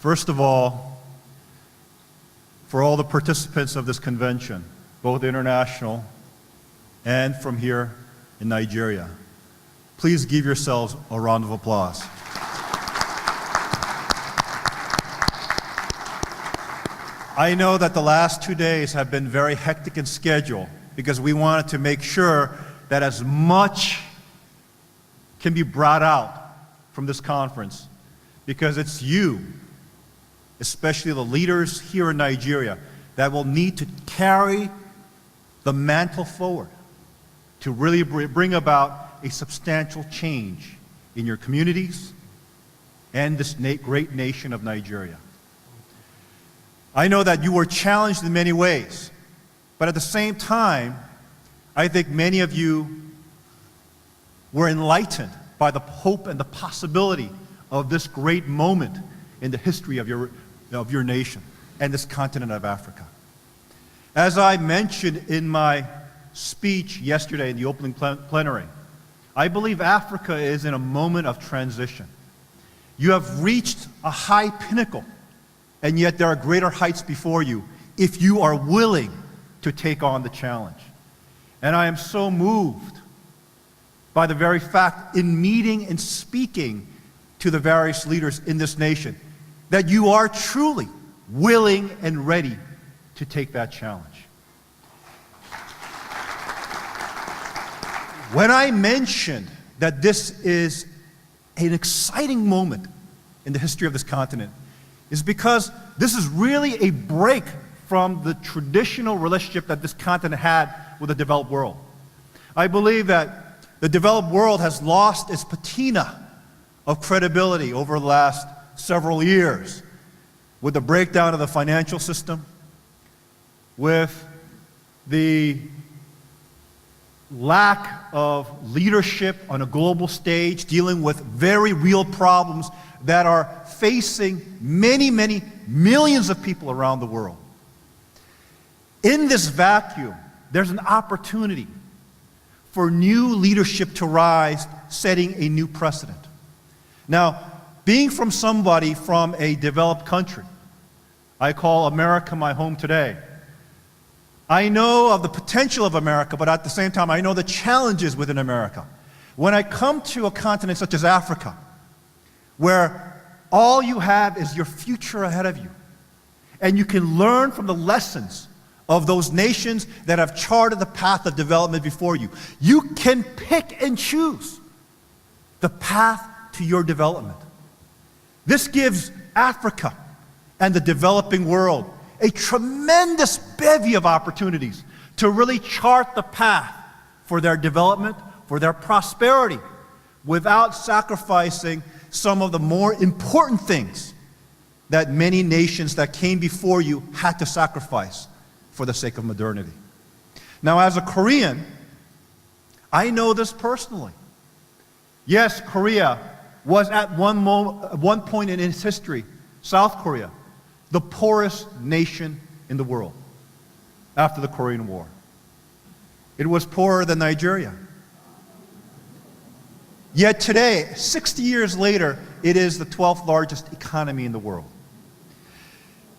First of all, for all the participants of this convention, both international and from here in Nigeria, please give yourselves a round of applause. I know that the last 2 days have been very hectic in schedule because we wanted to make sure that as much can be brought out from this conference, because it's you, especially the leaders here in Nigeria, that will need to carry the mantle forward to really bring about a substantial change in your communities and this great nation of Nigeria. I know that you were challenged in many ways, but at the same time, I think many of you were enlightened by the hope and the possibility of this great moment in the history of your nation and this continent of Africa. As I mentioned in my speech yesterday in the opening plenary, I believe Africa is in a moment of transition. You have reached a high pinnacle, and yet there are greater heights before you if you are willing to take on the challenge. And I am so moved by the very fact in meeting and speaking to the various leaders in this nation that you are truly willing and ready to take that challenge. When I mentioned that this is an exciting moment in the history of this continent, is because this is really a break from the traditional relationship that this continent had with the developed world. I believe that the developed world has lost its patina of credibility over the last several years with the breakdown of the financial system, with the lack of leadership on a global stage, dealing with very real problems that are facing many, many millions of people around the world. In this vacuum, there's an opportunity for new leadership to rise, setting a new precedent. Now, being from somebody from a developed country, I call America my home today. I know of the potential of America, but at the same time, I know the challenges within America. When I come to a continent such as Africa, where all you have is your future ahead of you, and you can learn from the lessons of those nations that have charted the path of development before you. You can pick and choose the path to your development. This gives Africa and the developing world a tremendous bevy of opportunities to really chart the path for their development, for their prosperity, without sacrificing some of the more important things that many nations that came before you had to sacrifice for the sake of modernity. Now, as a Korean, I know this personally. Yes, Korea was at one point in its history, South Korea, the poorest nation in the world after the Korean War. It was poorer than Nigeria. Yet today, 60 years later, it is the 12th largest economy in the world.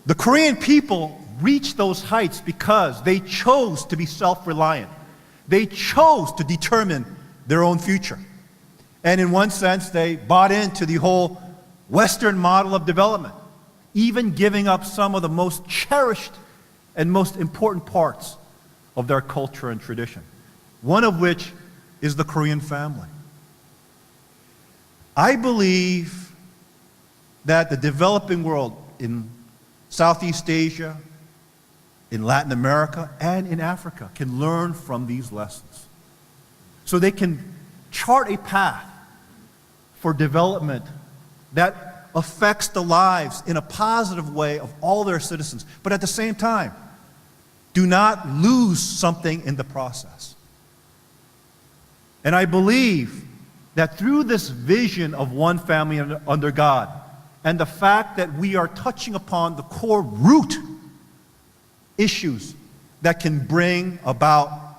The Korean people reached those heights because they chose to be self-reliant. They chose to determine their own future. And in one sense, they bought into the whole Western model of development, even giving up some of the most cherished and most important parts of their culture and tradition, one of which is the Korean family. I believe that the developing world in Southeast Asia, in Latin America, and in Africa can learn from these lessons. So they can chart a path for development that affects the lives in a positive way of all their citizens, but at the same time, do not lose something in the process. And I believe that through this vision of one family under God, and the fact that we are touching upon the core root issues that can bring about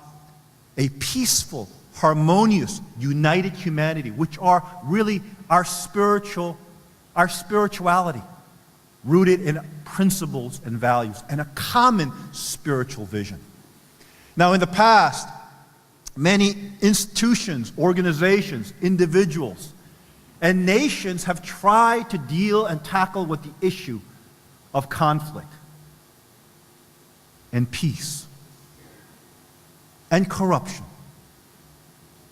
a peaceful, harmonious, united humanity, which are really our spirituality. rooted in principles and values and a common spiritual vision. Now, in the past, many institutions, organizations, individuals, and nations have tried to deal and tackle with the issue of conflict and peace and corruption.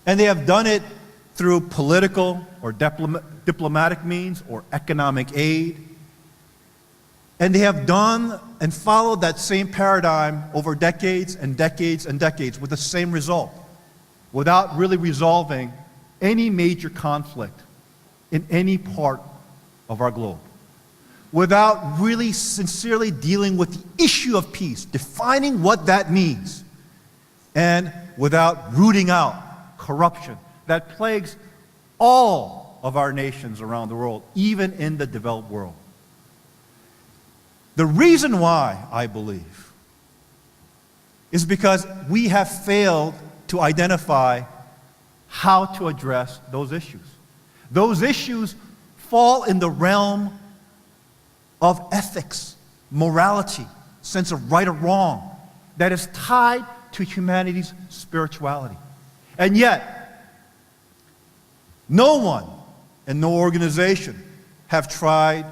And they have done it through political or diplomatic means or economic aid. And they have done and followed that same paradigm over decades and decades and decades with the same result, without really resolving any major conflict in any part of our globe, without really sincerely dealing with the issue of peace, defining what that means, and without rooting out corruption that plagues all of our nations around the world, even in the developed world. The reason why, I believe, is because we have failed to identify how to address those issues. Those issues fall in the realm of ethics, morality, sense of right or wrong, that is tied to humanity's spirituality. And yet, no one and no organization have tried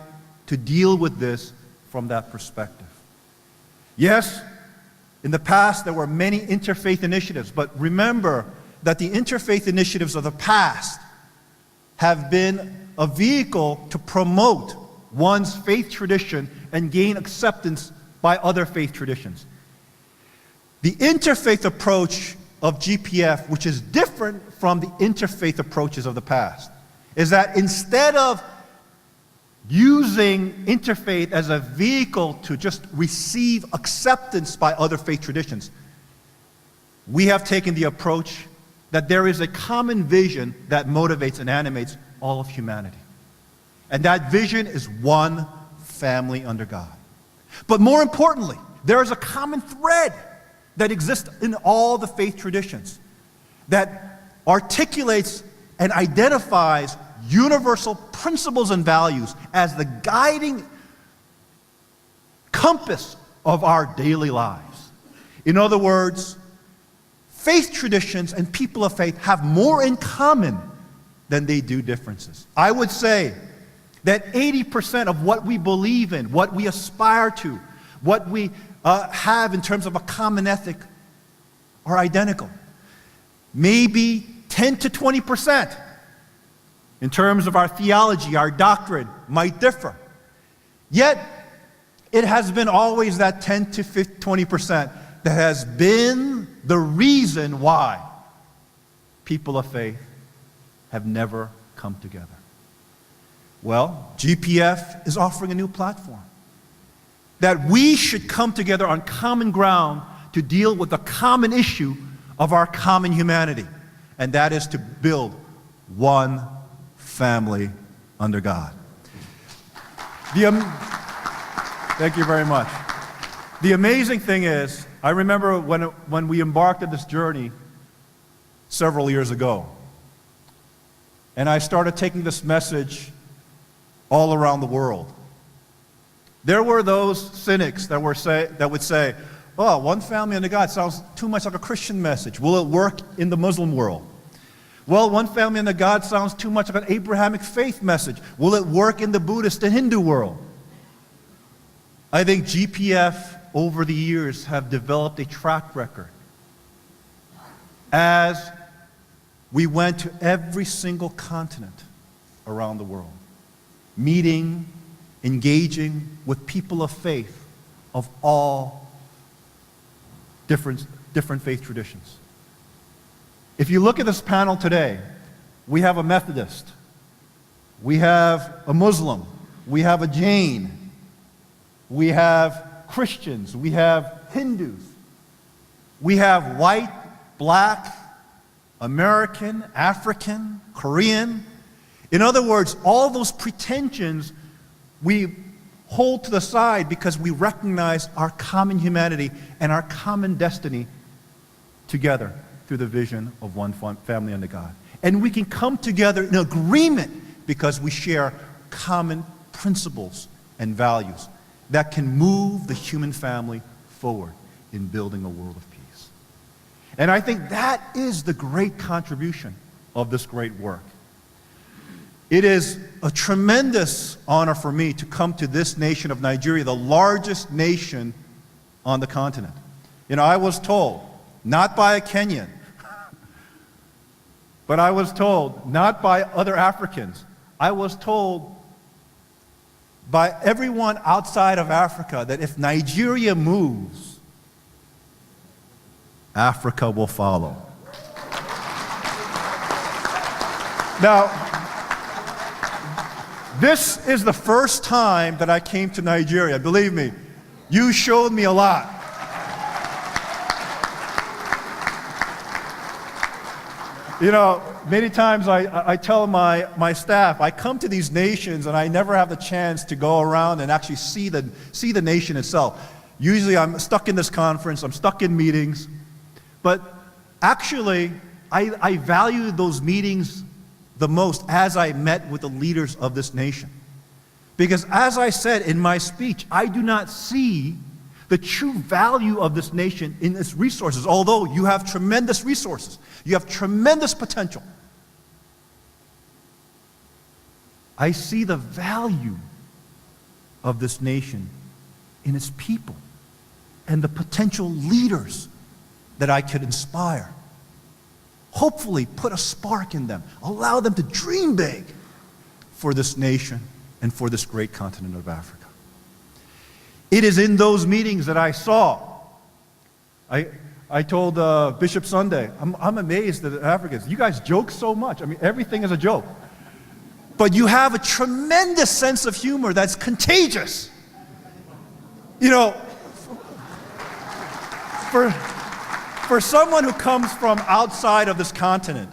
to deal with this from that perspective. Yes, in the past there were many interfaith initiatives, but remember that the interfaith initiatives of the past have been a vehicle to promote one's faith tradition and gain acceptance by other faith traditions. The interfaith approach of GPF, which is different from the interfaith approaches of the past, is that instead of using interfaith as a vehicle to just receive acceptance by other faith traditions, we have taken the approach that there is a common vision that motivates and animates all of humanity. And that vision is one family under God. But more importantly, there is a common thread that exists in all the faith traditions that articulates and identifies universal principles and values as the guiding compass of our daily lives. In other words, faith traditions and people of faith have more in common than they do differences. I would say that 80% of what we believe in, what we aspire to, what we have in terms of a common ethic are identical. Maybe 10 to 20% in terms of our theology, our doctrine might differ. Yet, it has been always that 10 to 20% that has been the reason why people of faith have never come together. Well, GPF is offering a new platform that we should come together on common ground to deal with the common issue of our common humanity, and that is to build one family under God. Thank you very much. The amazing thing is, I remember when we embarked on this journey several years ago, and I started taking this message all around the world. There were those cynics that would say, oh, one family under God sounds too much like a Christian message. Will it work in the Muslim world? Well, one family under God sounds too much like an Abrahamic faith message. Will it work in the Buddhist and Hindu world? I think GPF over the years have developed a track record as we went to every single continent around the world, meeting, engaging with people of faith of all different faith traditions. If you look at this panel today, we have a Methodist, we have a Muslim, we have a Jain, we have Christians, we have Hindus, we have white, black, American, African, Korean. In other words, all those pretensions we hold to the side because we recognize our common humanity and our common destiny together through the vision of one family under God. And we can come together in agreement because we share common principles and values that can move the human family forward in building a world of peace. And I think that is the great contribution of this great work. It is a tremendous honor for me to come to this nation of Nigeria, the largest nation on the continent. I was told, not by a Kenyan, but I was told, not by other Africans, I was told by everyone outside of Africa that if Nigeria moves, Africa will follow. Now, this is the first time that I came to Nigeria. Believe me, you showed me a lot. Many times I tell my staff, I come to these nations and I never have the chance to go around and actually see the nation itself. Usually I'm stuck in this conference, I'm stuck in meetings, but actually I value those meetings the most as I met with the leaders of this nation. Because as I said in my speech, I do not see the true value of this nation in its resources, although you have tremendous resources. You have tremendous potential. I see the value of this nation in its people and the potential leaders that I could inspire. Hopefully put a spark in them, allow them to dream big for this nation and for this great continent of Africa. It is in those meetings that I saw. I told Bishop Sunday, I'm amazed at Africans. You guys joke so much. Everything is a joke. But you have a tremendous sense of humor that's contagious. For someone who comes from outside of this continent,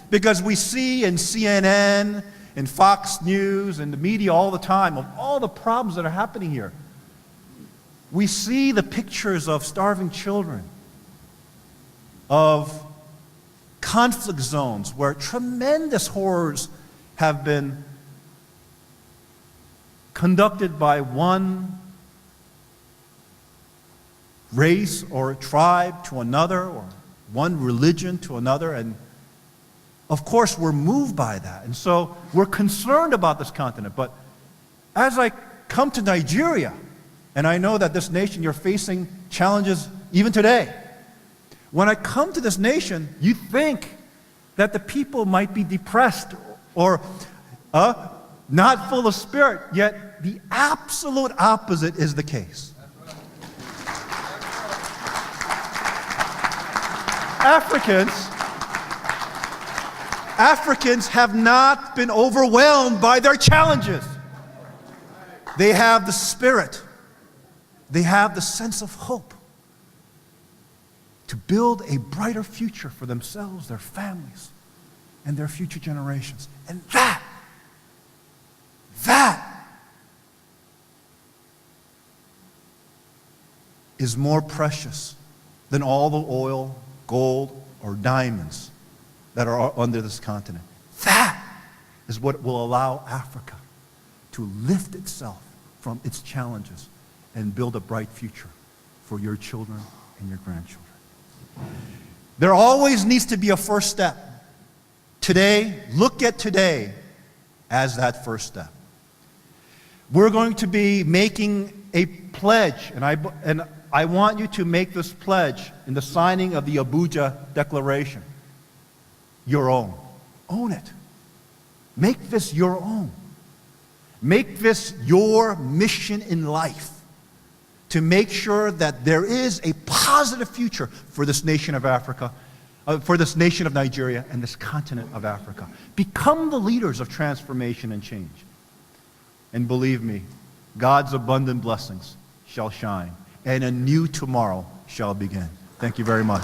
because we see in CNN and Fox News and the media all the time of all the problems that are happening here. We see the pictures of starving children, of conflict zones where tremendous horrors have been conducted by one race or tribe to another, or one religion to another, and of course we're moved by that, and so we're concerned about this continent. But as I come to Nigeria, and I know that this nation, you're facing challenges even today. When I come to this nation, you think that the people might be depressed or not full of spirit, yet the absolute opposite is the case. Africans have not been overwhelmed by their challenges. They have the spirit. They have the sense of hope to build a brighter future for themselves, their families, and their future generations. And that is more precious than all the oil, gold, or diamonds that are under this continent. That is what will allow Africa to lift itself from its challenges and build a bright future for your children and your grandchildren. There always needs to be a first step. Today, look at today as that first step. We're going to be making a pledge, and I want you to make this pledge in the signing of the Abuja Declaration your own. Own it. Make this your own. Make this your mission in life, to make sure that there is a positive future for this nation of Africa, for this nation of Nigeria and this continent of Africa. Become the leaders of transformation and change. And believe me, God's abundant blessings shall shine, and a new tomorrow shall begin. Thank you very much.